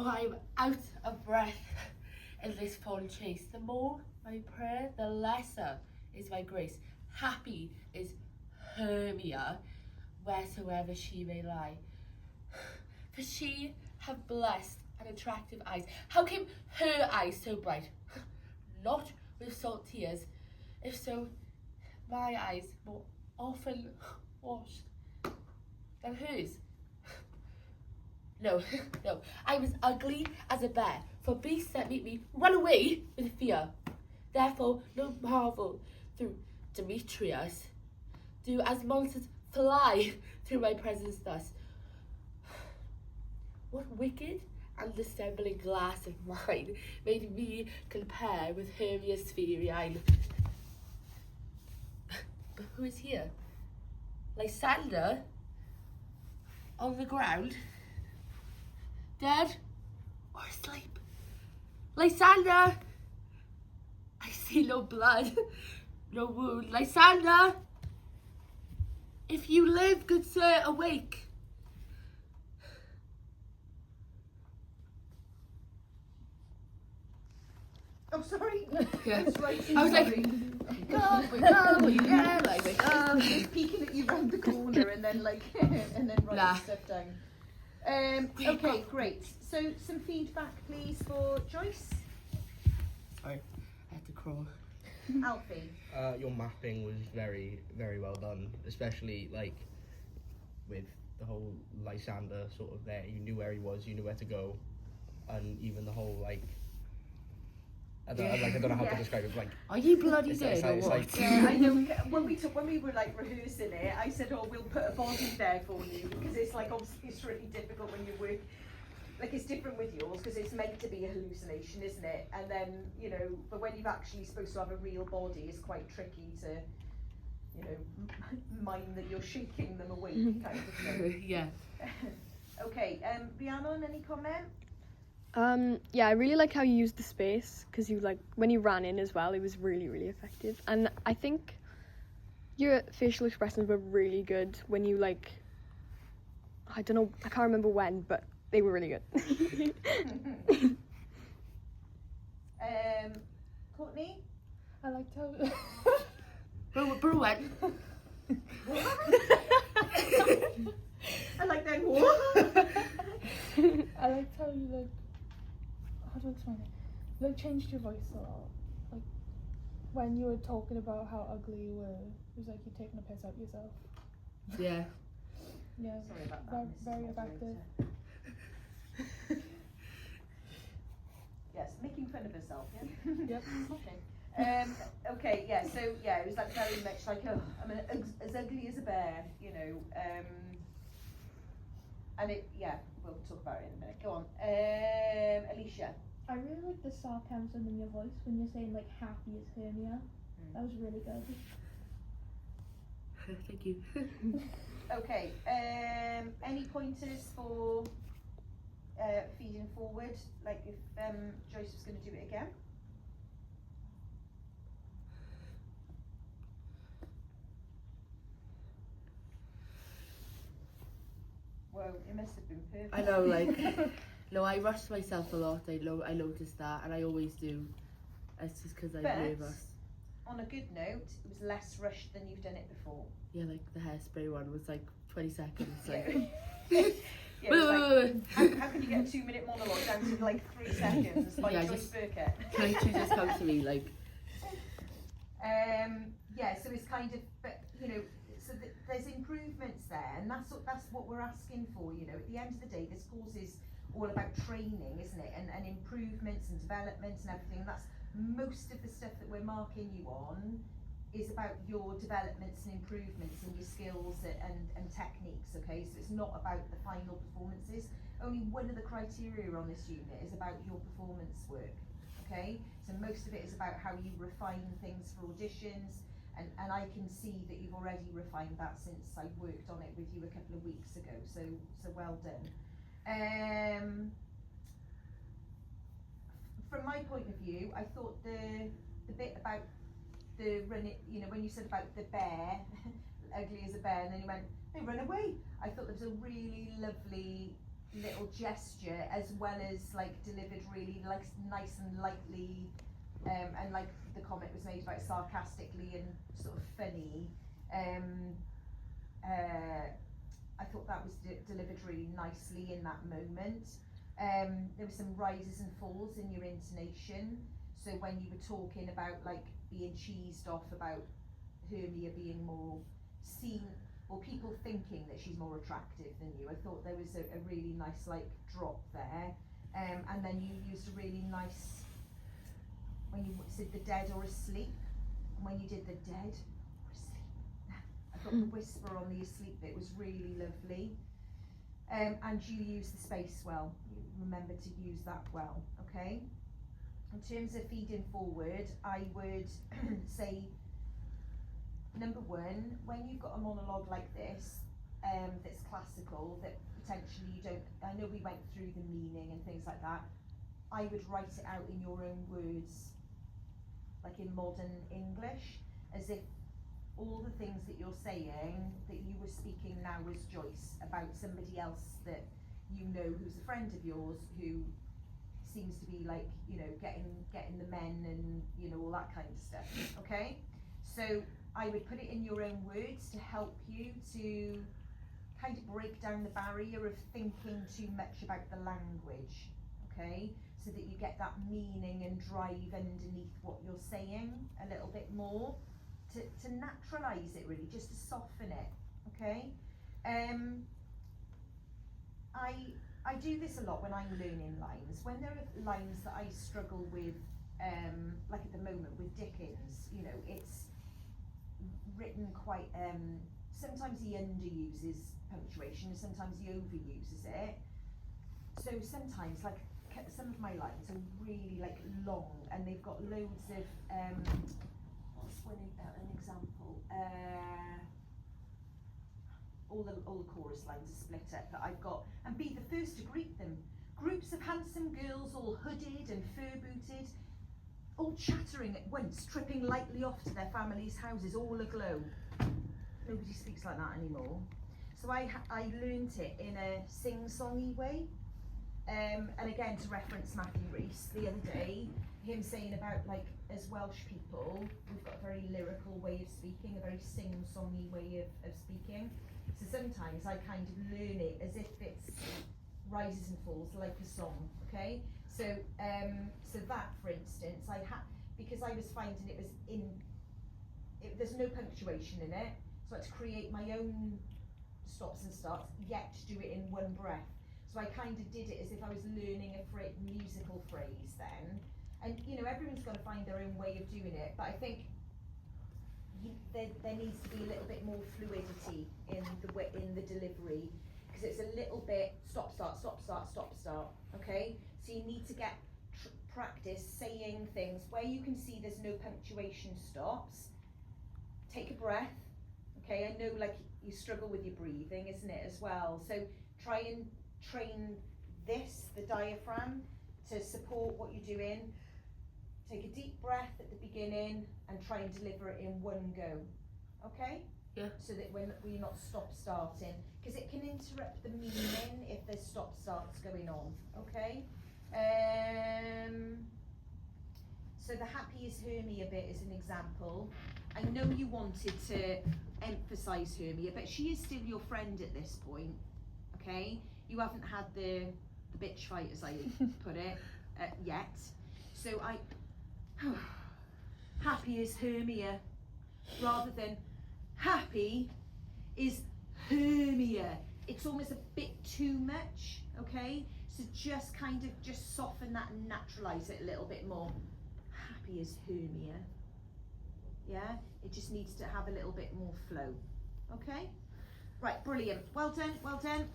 Oh, I'm out of breath in this phone chase. The more my prayer, the lesser is my grace. Happy is Hermia, wheresoever she may lie. For she have blessed and attractive eyes. How came her eyes so bright? Not with salt tears. If so, my eyes more often washed than hers. No, no, I was ugly as a bear, for beasts that meet me run away with fear. Therefore, no marvel through Demetrius do as monsters fly through my presence thus. What wicked and dissembling glass of mine made me compare with Hermia's fiery eye? But who is here? Lysander on the ground? Dead or asleep? Lysander! I see no blood, no wound. Lysander! If you live, good sir, awake. Oh, sorry. Yeah. That's right. I was like, wake up, yeah, like wake up. Just peeking at you round the corner and then like, and then writing Nah. stuff down. Okay, great. So some feedback, please, for Joyce. Sorry, I had to crawl. Alfie. Your mapping was very, very well done, especially like with the whole Lysander sort of there. You knew where he was, you knew where to go, and even the whole like. I don't know how to describe it. Like, are you bloody dead or it's what? like Yeah, I know. When we were like rehearsing it, I said, "Oh, we'll put a body there for you," because it's like obviously it's really difficult when you work. Like it's different with yours because it's meant to be a hallucination, isn't it? And then but when you're actually supposed to have a real body, it's quite tricky to, mind that you're shaking them awake kind of thing. Yeah. Okay, Rhiannon, any comment? Yeah, I really like how you used the space because you when you ran in as well, it was really, really effective. And I think your facial expressions were really good when you I don't know, I can't remember when, but they were really good. Courtney? I liked how Bruin. I like that. What? I liked how you how to explain it? You changed your voice a lot. Like when you were talking about how ugly you were, it was like you're taking a piss out yourself. Yeah. Yeah. Sorry about that. Very effective. Yes, making fun of herself, yeah? Yep. Okay. Okay, yeah, so yeah, it was very much like, as ugly as a bear, and we'll talk about it in a minute. Go on. Alicia. I really like the sarcasm in your voice when you're saying happy as Hermia. That was really good. Thank you. Okay, any pointers for feeding forward, like if Joyce was going to do it again? Well, it must have been perfect. I know, no, I rushed myself a lot. I noticed that, and I always do. It's just because I'm nervous. On a good note, it was less rushed than you've done it before. Yeah, the hairspray one was 20 seconds. Yeah, how can you get a 2-minute monologue down to 3 seconds by Joyce Burkett? Can she just come to me Yeah, so it's kind of, but so there's improvements there, and that's what we're asking for. At the end of the day, this course is all about training, isn't it? And improvements and developments and everything. That's most of the stuff that we're marking you on is about your developments and improvements in your skills and techniques, okay? So it's not about the final performances. Only one of the criteria on this unit is about your performance work, okay? So most of it is about how you refine things for auditions, and I can see that you've already refined that since I worked on it with you a couple of weeks ago, so well done. From my point of view, I thought the bit about the when you said about the bear, ugly as a bear, and then you went, they run away. I thought there was a really lovely little gesture, as well as like delivered really like nice and lightly, and like the comment was made about sarcastically and sort of funny. I thought that was delivered really nicely in that moment. There were some rises and falls in your intonation. So when you were talking about like being cheesed off about Hermia being more seen, or people thinking that she's more attractive than you, I thought there was a really nice like drop there. And then you used a really nice, when you said the dead or asleep, and when you did the dead or asleep, I thought the whisper on the asleep bit was really lovely. And you used the space well. You remember to use that well, okay? In terms of feeding forward, I would say, number one, when you've got a monologue like this, that's classical, that potentially you don't, I know we went through the meaning and things like that, I would write it out in your own words, like in modern English, as if all the things that you're saying, that you were speaking now as Joyce, about somebody else that you know who's a friend of yours, who seems to be like, you know, getting the men and, you know, all that kind of stuff, okay? So I would put it in your own words to help you to kind of break down the barrier of thinking too much about the language, okay? So that you get that meaning and drive underneath what you're saying a little bit more, to naturalise it really, just to soften it, okay? I do this a lot when I'm learning lines. When there are lines that I struggle with, like at the moment with Dickens, you know, it's written quite, sometimes he underuses punctuation and sometimes he overuses it. So sometimes, like, some of my lines are really like long and they've got loads of, what's an example? All the chorus lines are split up that I've got, and be the first to greet them. Groups of handsome girls, all hooded and fur-booted, all chattering at once, tripping lightly off to their families' houses, all aglow. Nobody speaks like that anymore. So I learnt it in a sing-songy way. And again, to reference Matthew Rees the other day, him saying about, like, as Welsh people, we've got a very lyrical way of speaking, a very sing-songy way of speaking. So sometimes I kind of learn it as if it's rises and falls like a song, okay? So so that, for instance, because I was finding it was there's no punctuation in it, so I had to create my own stops and starts, yet do it in one breath. So I kind of did it as if I was learning a musical phrase then. And, you know, everyone's got to find their own way of doing it, but I think there needs to be a little bit more fluidity in the delivery, because it's a little bit stop, start, stop, start, stop, start, okay? So you need to get practice saying things where you can see there's no punctuation stops. Take a breath, okay? I know, like, you struggle with your breathing, isn't it, as well? So try and train the diaphragm, to support what you're doing. Take a deep breath at the beginning and try and deliver it in one go, okay? Yeah. So that when you're not stop-starting, because it can interrupt the meaning if there's stop-starts going on, okay? So the happy is Hermia bit is an example. I know you wanted to emphasise Hermia, but she is still your friend at this point, okay? You haven't had the bitch fight, as I put it, yet. So happy is Hermia, rather than happy is Hermia. It's almost a bit too much, okay? So just kind of just soften that and naturalise it a little bit more. Happy is Hermia. Yeah, it just needs to have a little bit more flow, okay? Right, brilliant. Well done, well done.